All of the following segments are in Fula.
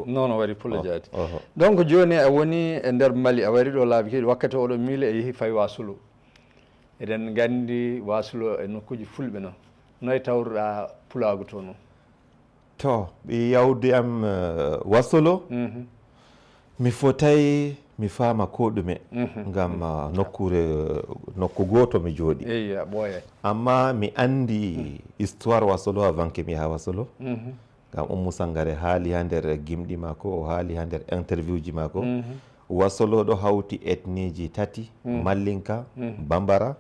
jeygo non wari pullo jaati donc joni a woni e nder Mali a wari ɗo laabi keeɗi wakkati oɗo miile e yeehi fayi Wasulu eɗen gandi Wasulo e nokkuji fulɓe noon noye tawruɗa pulagu to noon to ɓe yawde am Wasolo mi fotay mi faama ko ɗume ngam nokku goto mi jooɗi eyi a ɓooyay amma mi andi histoire Wasolo avant que mi yaha Wasolo ngam Oumou Sangare haali ha nder gimɗi mako o haali ha nder interview ji mako Wasolo ɗo hawti ethnie ji tati Mallinka Bambara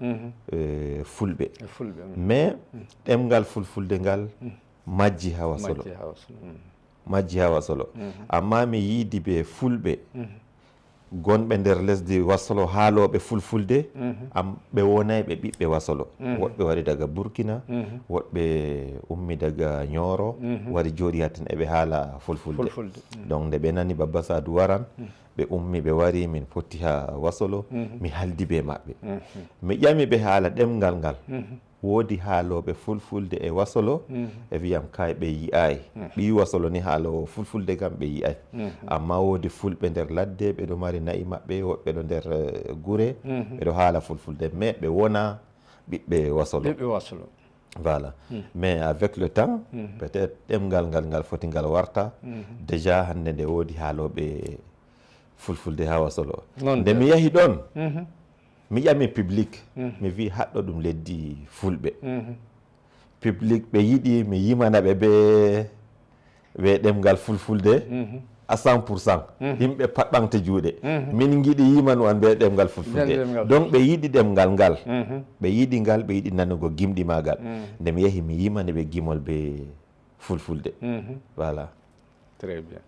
Fulɓe mais ɗemgal fulfulde ngal majji ha Wasolo majji ha Wasolo amma mi yiidi ɓe Fulɓe gonɓe nder lesdi Wasolo haaloɓe fulfulde ɓe wonay ɓe ɓiɓɓe Wasolo woɓɓe wari daga Burkina woɓɓe ummi daga Nioro wari jooɗi hatten eɓe haala fulfulde donc nde ɓe nani Baba Sadou waran ɓe ummi ɓe wari min potti ha Wasolo mi haldi be maɓɓe mi ƴami ɓe haala ɗemgal ngal woodi haaloɓe fulfulde e Wasolo e wiyam kay ɓe yi'ay ɓi Wasolo ni haalowo fulfulde kam ɓe yi'ay amma woodi fulɓe nder ladde ɓeɗo mari nayi maɓɓe woɓɓe ɗo nder gure ɓeɗo haala fulfulde mais ɓe wona ɓiɓɓe Wasolo voilà mais avec le temps peut-être ɗemgal ngal foti ngal warta déjà hande nde woodi haaloɓe fulfulde ha Wasolo nde mi yahi ɗon mi ƴami public mi wi haɗɗo ɗum leddi fulɓe public ɓe yiɗi mi yimana ɓe ɓe ɗemgal fulfulde à 100% yimɓe pat ɓamte juuɗe min giɗi yimanu an ɓe ɗemgal fulfulde donc ɓe yiɗi ɗemgal ngal ɓe yiɗi ngal ɓe yiɗi nanugo gimɗi magal nde mi yahi mi yimane ɓe gimol be fulfulde voilà très bien